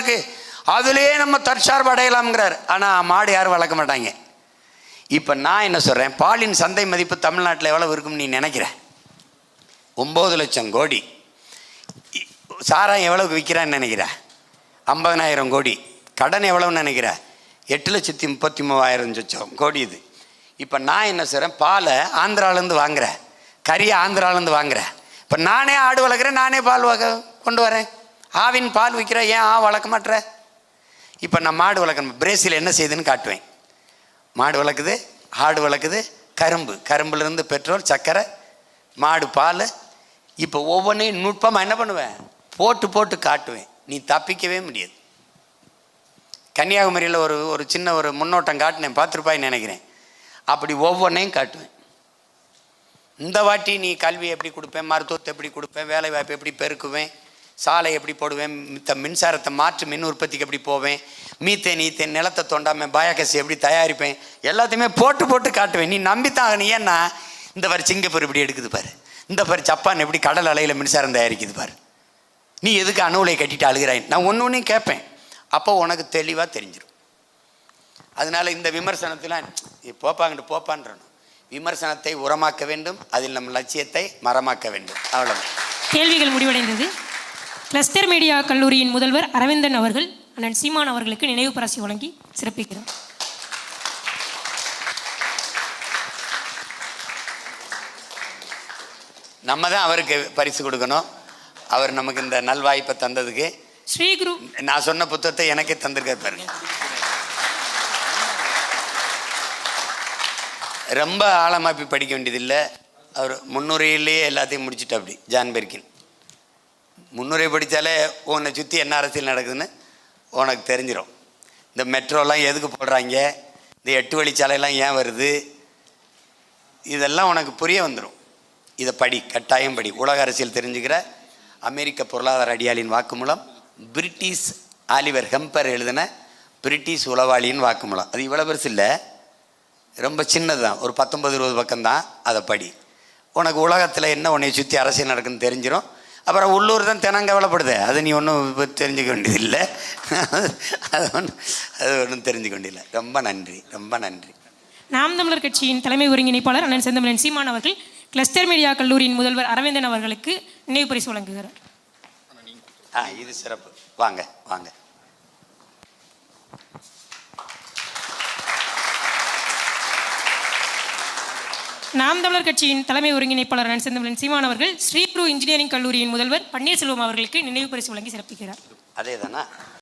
இருக்குது, அதுலேயே நம்ம தற்சார்பு அடையலாம்ங்கிறார். ஆனால் மாடு யாரும் வளர்க்க மாட்டாங்க. இப்போ நான் என்ன சொல்கிறேன், பாலின் சந்தை மதிப்பு தமிழ்நாட்டில் எவ்வளவு இருக்குன்னு நீ நினைக்கிற? 9 லட்சம் கோடி. சாராயம் எவ்வளவுக்கு விற்கிறான்னு நினைக்கிற? 50,000 கோடி. கடன் எவ்வளவுன்னு நினைக்கிற? 8,33,000 கோடி. இது இப்போ நான் என்ன செய்கிறேன், பாலை ஆந்திராவிலேருந்து வாங்குறேன், கறியை ஆந்திராவிலேருந்து வாங்குறேன். இப்போ நானே ஆடு வளர்க்குறேன், நானே பால் கொண்டு வரேன், ஆவின் பால் விற்கிறேன். ஏன் வளர்க்க மாட்டேற? இப்போ நான் மாடு வளர்க்கணும். பிரேசில் என்ன செய்யுதுன்னு காட்டுவேன். மாடு வளர்க்குது, ஆடு வளர்க்குது, கரும்புலேருந்து பெட்ரோல், சர்க்கரை, மாடு பால். இப்போ ஒவ்வொன்றையும் நுட்பமாக என்ன பண்ணுவேன், போட்டு காட்டுவேன். நீ தப்பிக்கவே முடியாது. கன்னியாகுமரியில் ஒரு சின்ன ஒரு முன்னோட்டம் காட்டினேன், பார்த்துருப்பாயின்னு நினைக்கிறேன். அப்படி ஒவ்வொன்றையும் காட்டுவேன். இந்த வாட்டி நீ கல்வி எப்படி கொடுப்பேன், மருத்துவத்தை எப்படி கொடுப்பேன், வேலை வாய்ப்பு எப்படி பெருக்குவேன், சாலை எப்படி போடுவேன், மின்சாரத்தை மாற்று மின் உற்பத்திக்கு எப்படி போவேன், மீத்தேன் நிலத்தை தோண்டாமல் பயோகேஸ் எப்படி தயாரிப்பேன், எல்லாத்தையுமே போட்டு காட்டுவேன். நீ நம்பித்தான். நீ ஏன்னா இந்த பாரு சிங்கப்பூர் இப்படி எடுக்குது பாரு, இந்த பாரு ஜப்பான் எப்படி கடல் அலையில் மின்சாரம் தயாரிக்குது பாரு, நீ எதுக்கு அணுவுலை கட்டிட்டு அழுகிறாய்? நான் ஒன்று கேட்பேன். அப்போ உனக்கு தெளிவாக தெரிஞ்சிடும். அதனால இந்த விமர்சனத்திலாம் போப்பாங்கிட்டு போப்பான்றணும். விமர்சனத்தை உரமாக்க வேண்டும், அதில் நம் லட்சியத்தை மரமாக்க வேண்டும். அவ்வளவு. கேள்விகள் முடிவடைந்தது. கிளஸ்டர் மீடியா கல்லூரியின் முதல்வர் அரவிந்தன் அவர்கள் அண்ணன் சீமான் அவர்களுக்கு நினைவு பரிசு வழங்கி சிறப்பிக்கிறார். நம்ம தான் அவருக்கு பரிசு கொடுக்கணும். அவர் நமக்கு இந்த நல்வாய்ப்பை தந்ததுக்கு. ஸ்ரீகுரு நான் சொன்ன புத்தகத்தை எனக்கே தந்திருக்காரு பாருங்க. ரொம்ப ஆழமாக போய் படிக்க வேண்டியதில்லை. அவர் முன்னுரையிலேயே எல்லாத்தையும் முடிச்சுட்டு அப்படி ஜான் பெர்கின் முன்னுரை படித்தாலே உன்னை சுற்றி என்ன அரசியல் நடக்குதுன்னு உனக்கு தெரிஞ்சிடும். இந்த மெட்ரோலாம் எதுக்கு போடுறாங்க, இந்த 8 வழிச்சாலையெல்லாம் ஏன் வருது, இதெல்லாம் உனக்கு புரிய வந்துடும். இதை படி, கட்டாயம் படி. உலக அரசியல் தெரிஞ்சுக்கிற அமெரிக்க பொருளாதார அடியாளின் வாக்குமூலம், பிரிட்டிஷ் ஆலிவர் ஹெம்பர் எழுதின பிரிட்டிஷ் உளவாளியின் வாக்குமூலம். அது இவ்வளோ பெருசு இல்லை, ரொம்ப சின்னது தான், ஒரு 19-20 பக்கம்தான். அதை படி. உனக்கு உலகத்தில் என்ன உன்னை சுற்றி அரசியல் நடக்குன்னு தெரிஞ்சிடும். அப்புறம் உள்ளூர் தான் தினங்கவலைப்படுது, அது நீ ஒன்றும் தெரிஞ்சுக்க வேண்டியதில்லை. அது ஒன்றும் தெரிஞ்சுக்க வேண்டியதில்லை. ரொம்ப நன்றி, ரொம்ப நன்றி. நாம் தமிழர் கட்சியின் தலைமை ஒருங்கிணைப்பாளர் அண்ணன் செந்தமிழன் சீமான் அவர்கள் கிளஸ்டர் மீடியா கல்லூரியின் முதல்வர் அரவிந்தன் அவர்களுக்கு நினைவு பரிசு வழங்குகிறார். இது சிறப்பு. வாங்க வாங்க. நாம் தமிழர் கட்சியின் தலைமை ஒருங்கிணைப்பாளர் அண்ணன் செந்தமிழன் சீமான் அவர்கள் ஸ்ரீகுரு இன்ஜினியரிங் கல்லூரியின் முதல்வர் பன்னீர்செல்வம் அவர்களுக்கு நினைவு பரிசு வழங்கி சிறப்பிக்கிறார். அதே தானா?